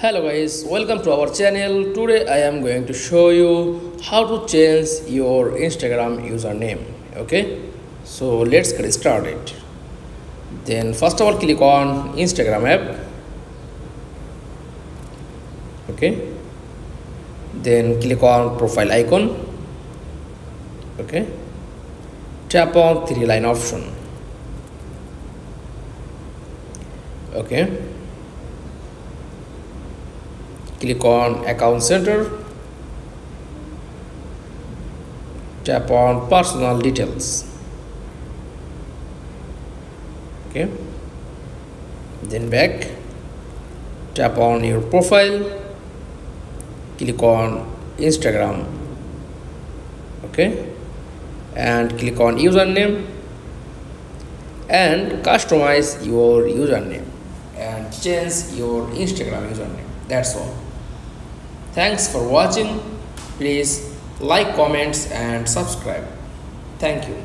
Hello guys, welcome to our channel. Today I am going to show you how to change your Instagram username. Okay, so let's get started. Then first of all, click on Instagram app. Okay, then click on profile icon. Okay, tap on three line option. Okay, click on account center, tap on personal details. Okay, then back, tap on your profile, click on Instagram. Okay, and click on username and customize your username and change your Instagram username. That's all. Thanks for watching. Please like, comments and subscribe. Thank you.